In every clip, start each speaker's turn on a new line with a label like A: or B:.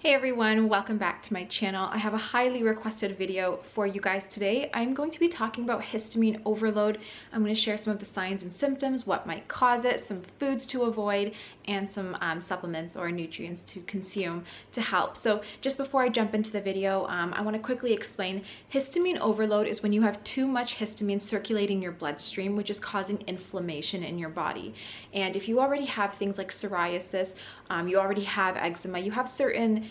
A: Hey everyone, welcome back to my channel. I have a highly requested video for you guys today. I'm going to be talking about histamine overload. I'm going to share some of the signs and symptoms, what might cause it, some foods to avoid, and some supplements or nutrients to consume to help. So just before I jump into the video, I want to quickly explain histamine overload is when you have too much histamine circulating your bloodstream, which is causing inflammation in your body. And if you already have things like psoriasis, you already have eczema, you have certain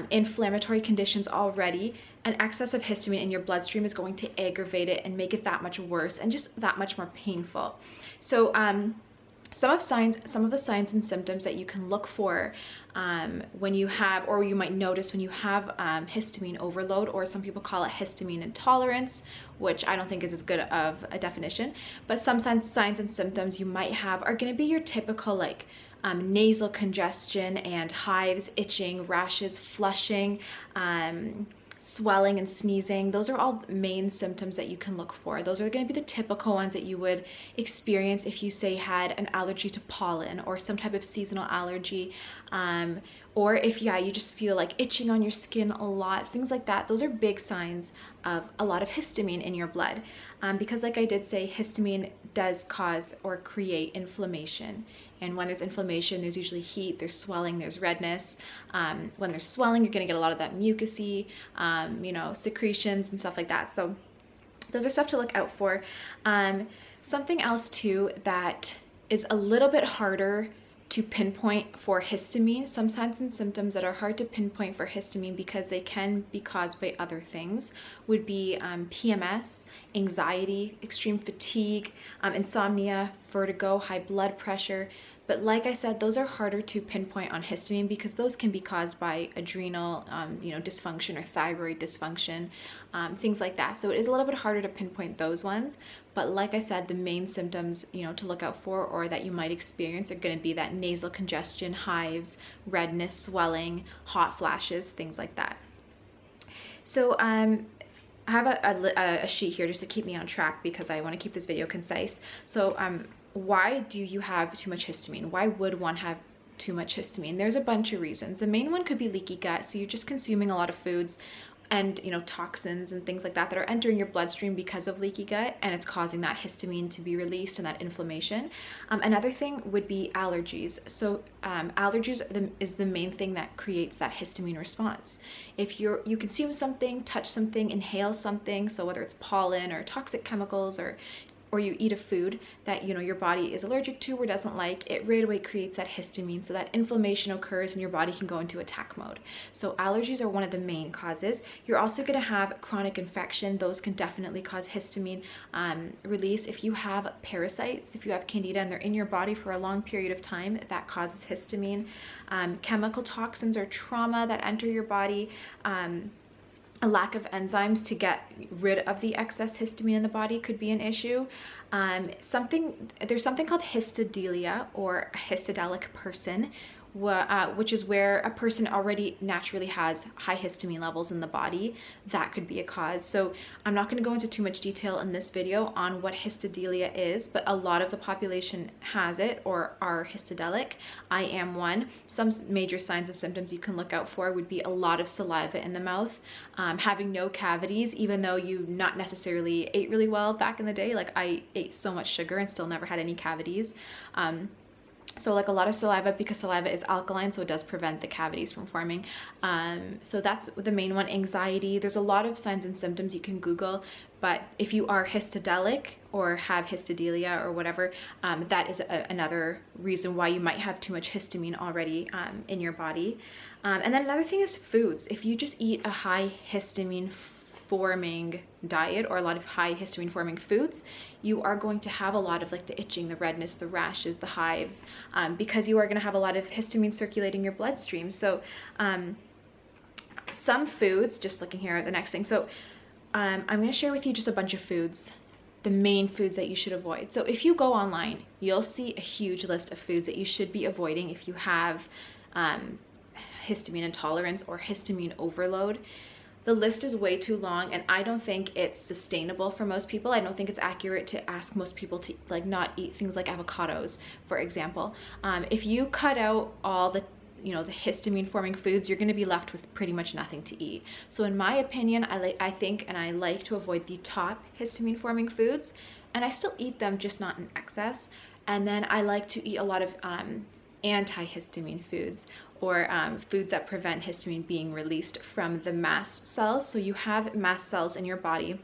A: inflammatory conditions already, an excess of histamine in your bloodstream is going to aggravate it and make it that much worse and just that much more painful. So some of the signs and symptoms that you can look for when you have, or you might notice when you have histamine overload, or some people call it histamine intolerance, which I don't think is as good of a definition, but some signs and symptoms you might have are going to be your typical like nasal congestion and hives, itching, rashes, flushing, swelling and sneezing. Those are all main symptoms that you can look for. Those are going to be the typical ones that you would experience if you say had an allergy to pollen or some type of seasonal allergy, or if you just feel like itching on your skin a lot, things like that. Those are big signs of a lot of histamine in your blood, because like I did say, histamine does cause or create inflammation, and when there's inflammation, there's usually heat, there's swelling, there's redness. When there's swelling, you're going to get a lot of that mucusy secretions and stuff like that. So those are stuff to look out for. Something else too that is a little bit harder to pinpoint for histamine, some signs and symptoms that are hard to pinpoint for histamine because they can be caused by other things, would be PMS, anxiety, extreme fatigue, insomnia, vertigo, high blood pressure. But like I said, those are harder to pinpoint on histamine because those can be caused by adrenal dysfunction or thyroid dysfunction, things like that. So it is a little bit harder to pinpoint those ones. But like I said, the main symptoms to look out for or that you might experience are going to be that nasal congestion, hives, redness, swelling, hot flashes, things like that. So I have a sheet here just to keep me on track because I want to keep this video concise. So why do you have too much histamine? Why would one have too much histamine? There's a bunch of reasons. The main one could be leaky gut. So you're just consuming a lot of foods and toxins and things like that that are entering your bloodstream because of leaky gut, and it's causing that histamine to be released and that inflammation. Another thing would be allergies. So allergies is the main thing that creates that histamine response. If you consume something, touch something, inhale something, so whether it's pollen or toxic chemicals, or you eat a food that your body is allergic to or doesn't like, it right away creates that histamine, so that inflammation occurs and your body can go into attack mode. So allergies are one of the main causes. You're also going to have chronic infection. Those can definitely cause histamine release. If you have parasites, if you have candida and they're in your body for a long period of time, that causes histamine. Chemical toxins or trauma that enter your body, a lack of enzymes to get rid of the excess histamine in the body could be an issue. There's something called histodelia, or a histodelic person, which is where a person already naturally has high histamine levels in the body. That could be a cause. So I'm not going to go into too much detail in this video on what histodelia is, but a lot of the population has it or are histodelic. I am one. Some major signs and symptoms you can look out for would be a lot of saliva in the mouth, having no cavities, even though you not necessarily ate really well back in the day. Like I ate so much sugar and still never had any cavities. So like a lot of saliva, because saliva is alkaline, so it does prevent the cavities from forming. So that's the main one. Anxiety. There's a lot of signs and symptoms you can Google, but if you are histodelic or have histodelia or whatever, that is another reason why you might have too much histamine already in your body. And then another thing is foods. If you just eat a high histamine forming diet or a lot of high histamine forming foods, you are going to have a lot of like the itching, the redness, the rashes, the hives, because you are going to have a lot of histamine circulating your bloodstream. So some foods, just looking here at the next thing, so I'm going to share with you just a bunch of foods, the main foods that you should avoid. So if you go online, you'll see a huge list of foods that you should be avoiding if you have histamine intolerance or histamine overload. The list is way too long, and I don't think it's sustainable for most people. I don't think it's accurate to ask most people to like not eat things like avocados, for example. If you cut out all the you know, the histamine forming foods, you're going to be left with pretty much nothing to eat. So in my opinion, I think and I like to avoid the top histamine forming foods, and I still eat them, just not in excess. And then I like to eat a lot of antihistamine foods, or foods that prevent histamine being released from the mast cells. So you have mast cells in your body,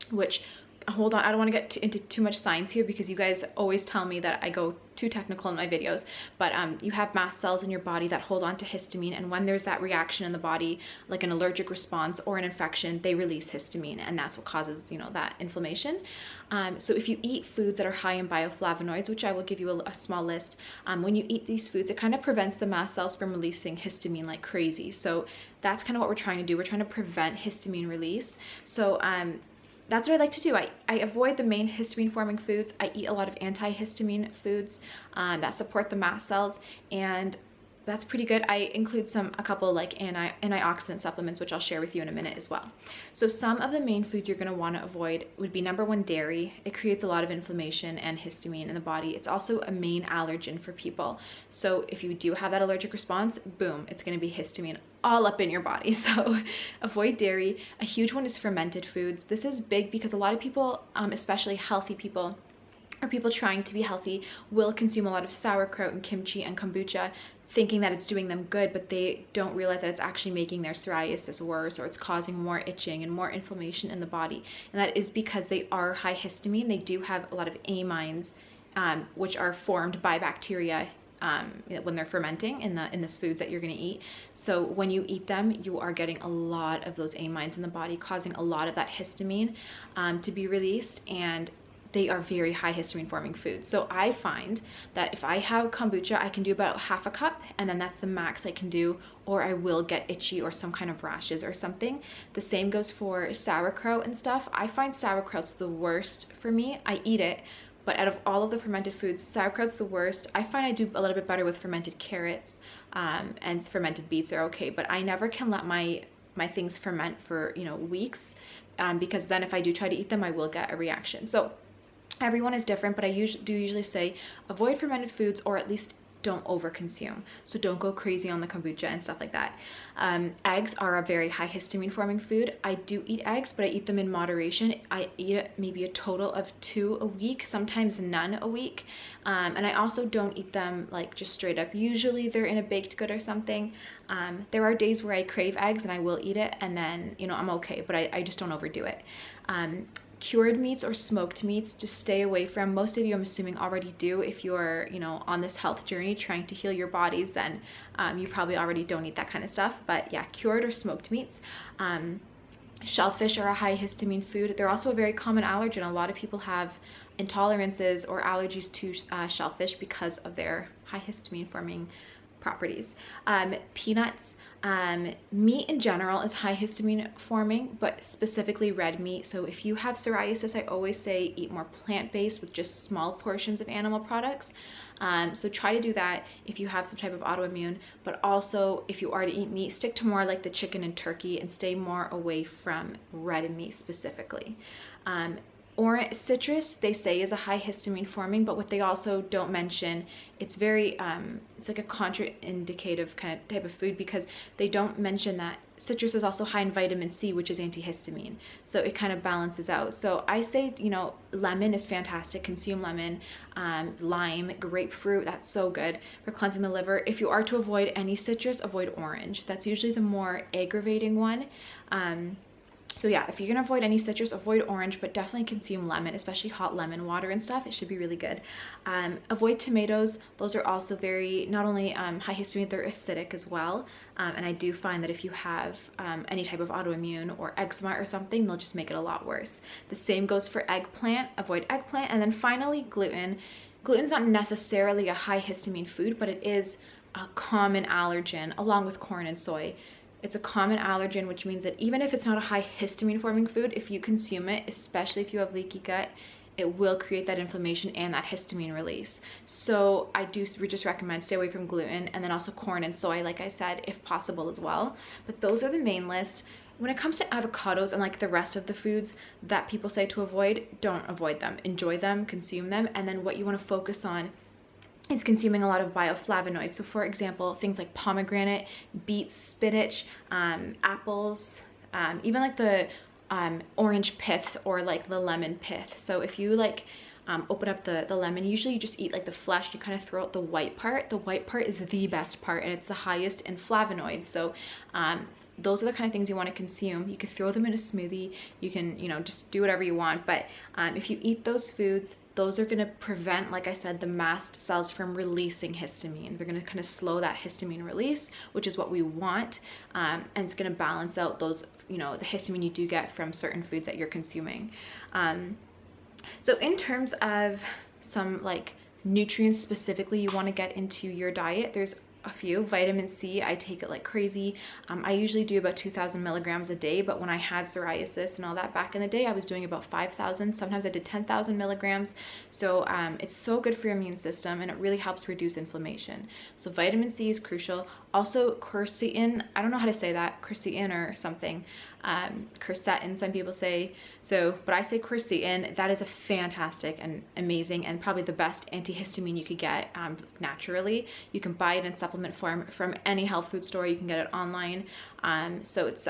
A: which, hold on, I don't want to get into too much science here because you guys always tell me that I go too technical in my videos, but you have mast cells in your body that hold on to histamine, and when there's that reaction in the body, like an allergic response or an infection, they release histamine, and that's what causes, you know, that inflammation. So if you eat foods that are high in bioflavonoids, which I will give you a small list, when you eat these foods, it kind of prevents the mast cells from releasing histamine like crazy. So that's kind of what we're trying to do. We're trying to prevent histamine release. So that's what I like to do. I avoid the main histamine forming foods. I eat a lot of antihistamine foods that support the mast cells, and that's pretty good. I include a couple like antioxidant supplements, which I'll share with you in a minute as well. So some of the main foods you're going to want to avoid would be number one, dairy. It creates a lot of inflammation and histamine in the body. It's also a main allergen for people. So if you do have that allergic response, boom, it's going to be histamine all up in your body. So avoid dairy. A huge one is fermented foods. This is big because a lot of people, especially healthy people, or people trying to be healthy, will consume a lot of sauerkraut and kimchi and kombucha, thinking that it's doing them good, but they don't realize that it's actually making their psoriasis worse, or it's causing more itching and more inflammation in the body. And that is because they are high histamine. They do have a lot of amines, which are formed by bacteria when they're fermenting in the foods that you're going to eat. So when you eat them, you are getting a lot of those amines in the body, causing a lot of that histamine to be released, and they are very high histamine forming foods. So I find that if I have kombucha, I can do about half a cup, and then that's the max I can do, or I will get itchy or some kind of rashes or something. The same goes for sauerkraut and stuff. I find sauerkraut's the worst for me. I eat it, but out of all of the fermented foods, sauerkraut's the worst. I find I do a little bit better with fermented carrots, and fermented beets are okay, but I never can let my things ferment for, you know, weeks, because then if I do try to eat them, I will get a reaction. So everyone is different, but I usually say avoid fermented foods, or at least don't overconsume. So don't go crazy on the kombucha and stuff like that. Eggs are a very high histamine forming food. I do eat eggs, but I eat them in moderation. I eat maybe a total of 2 a week, sometimes none a week. And I also don't eat them like just straight up. Usually they're in a baked good or something. There are days where I crave eggs and I will eat it, and then, you know, I'm okay, but I just don't overdo it. Cured meats or smoked meats, just stay away from. Most of you, I'm assuming, already do. If you're, you know, on this health journey trying to heal your bodies, then you probably already don't eat that kind of stuff. But yeah, cured or smoked meats. Shellfish are a high histamine food. They're also a very common allergen. A lot of people have intolerances or allergies to shellfish because of their high histamine forming properties. Peanuts. Meat in general is high histamine forming, but specifically red meat. So if you have psoriasis, I always say eat more plant-based with just small portions of animal products. So try to do that if you have some type of autoimmune, but also if you are to eat meat, stick to more like the chicken and turkey and stay more away from red meat specifically. Orange citrus, they say, is a high histamine forming, but what they also don't mention, it's very it's like a contraindicative kind of type of food, because they don't mention that citrus is also high in vitamin C, which is antihistamine, so it kind of balances out. So I say, you know, lemon is fantastic. Consume lemon. Lime, grapefruit, that's so good for cleansing the liver. If you are to avoid any citrus, avoid orange. That's usually the more aggravating one. So yeah, if you're gonna avoid any citrus, avoid orange, but definitely consume lemon, especially hot lemon water and stuff. It should be really good. Avoid tomatoes. Those are also very, not only high histamine, they're acidic as well. And I do find that if you have any type of autoimmune or eczema or something, they'll just make it a lot worse. The same goes for eggplant. Avoid eggplant. And then finally, gluten. Gluten's not necessarily a high histamine food, but it is a common allergen along with corn and soy. It's a common allergen, which means that even if it's not a high histamine forming food, if you consume it, especially if you have leaky gut, it will create that inflammation and that histamine release. So we just recommend stay away from gluten, and then also corn and soy, like I said, if possible as well. But those are the main lists. When it comes to avocados and like the rest of the foods that people say to avoid, don't avoid them. Enjoy them, consume them, and then what you want to focus on is consuming a lot of bioflavonoids. So for example, things like pomegranate, beets, spinach, apples, even like the orange pith or like the lemon pith. So if you like open up the lemon, usually you just eat like the flesh, you kind of throw out the white part. The white part is the best part, and it's the highest in flavonoids. So those are the kind of things you want to consume. You could throw them in a smoothie, you can, you know, just do whatever you want. But if you eat those foods, those are going to prevent, like I said, the mast cells from releasing histamine. They're going to kind of slow that histamine release, which is what we want. And it's going to balance out those, you know, the histamine you do get from certain foods that you're consuming. So in terms of some like nutrients specifically you want to get into your diet, there's a few. Vitamin C, I take it like crazy. I usually do about 2,000 milligrams a day, but when I had psoriasis and all that back in the day, I was doing about 5,000. Sometimes I did 10,000 milligrams. So it's so good for your immune system, and it really helps reduce inflammation. So vitamin C is crucial. Also quercetin, I don't know how to say that, quercetin or something. Quercetin, some people say, so, but I say quercetin. That is a fantastic and amazing and probably the best antihistamine you could get naturally. You can buy it in supplement form from any health food store. You can get it online. So it's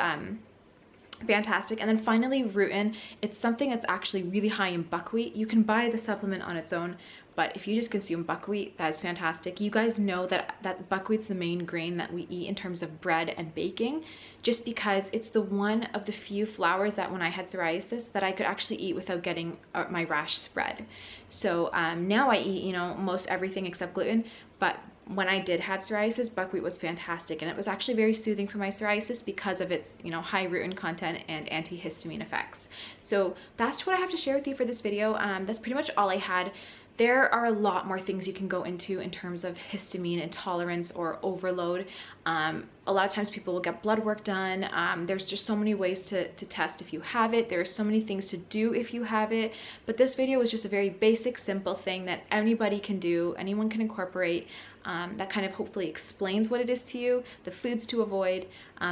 A: fantastic. And then finally, rutin. It's something that's actually really high in buckwheat. You can buy the supplement on its own, but if you just consume buckwheat, that is fantastic. You guys know that buckwheat's the main grain that we eat in terms of bread and baking, just because it's the one of the few flours that when I had psoriasis that I could actually eat without getting my rash spread. So now I eat, you know, most everything except gluten, but when I did have psoriasis, buckwheat was fantastic, and it was actually very soothing for my psoriasis because of its, you know, high rutin content and antihistamine effects. So that's what I have to share with you for this video. That's pretty much all I had. There are a lot more things you can go into in terms of histamine intolerance or overload. A lot of times people will get blood work done. There's just so many ways to test if you have it. There are so many things to do if you have it. But this video was just a very basic, simple thing that anybody can do, anyone can incorporate, that kind of hopefully explains what it is to you, the foods to avoid,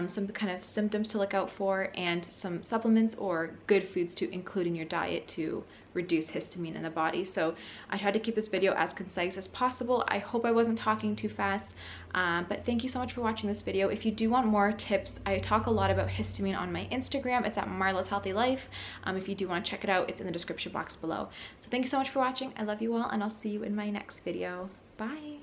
A: some kind of symptoms to look out for, and some supplements or good foods to include in your diet to reduce histamine in the body. So I tried to keep this video as concise as possible. I hope I wasn't talking too fast, but thank you so much for watching this video. If you do want more tips, I talk a lot about histamine on my Instagram. It's at Marla's Healthy Life. If you do want to check it out, it's in the description box below. So thank you so much for watching. I love you all, and I'll see you in my next video. Bye.